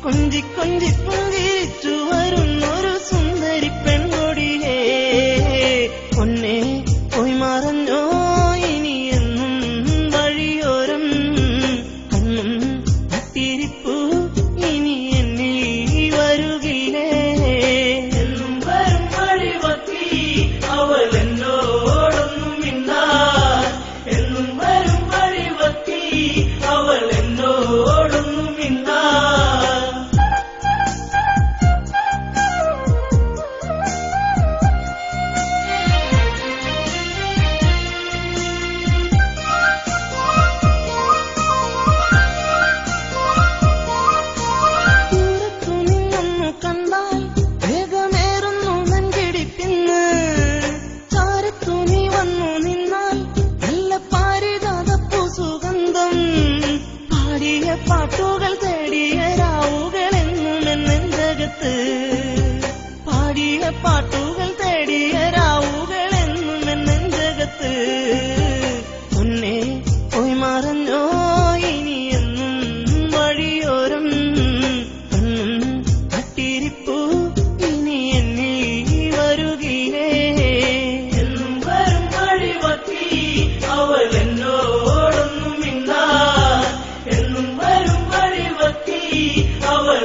കൊഞ്ചി കൊഞ്ചി പുഞ്ചിരിച്ചു വരുന്നൊരു സുന്ദരി പെൺകൊടിയേ പൊന്നെ പോയി മറഞ്ഞോ ഇനി എന്നും വഴിയോരം കണ്ണും നട്ടിരിപ്പു ഇനി എന്നിൽ വരുകില്ലേ എന്നും വരും വഴിവക്കി അവൾ എന്നോടൊന്നും മിണ്ടാൻ എന്നും വരും വഴിവക്കി അവൾ എന്നോടൊന്നും മിണ്ടാൻ പാട്ടുകൾ തേടിയ രാവുകളെന്നും എന്നെഞ്ചകത്ത് പാടിയ പാട്ടുകൾ തേടിയ രാവുകളെന്നും എന്നെഞ്ചകത്ത് പൊന്നെ പോയി മറഞ്ഞോ ഇനി എന്നും വഴിയോരം കണ്ണും നട്ടിരിപ്പു ഇനി എന്നിൽ വരുകിലേ എന്നും വരും വഴിവക്കി അവൾ എന്നോടൊന്നും മിണ്ടാൻ എന്നും വരും വഴിവക്കി അവൾ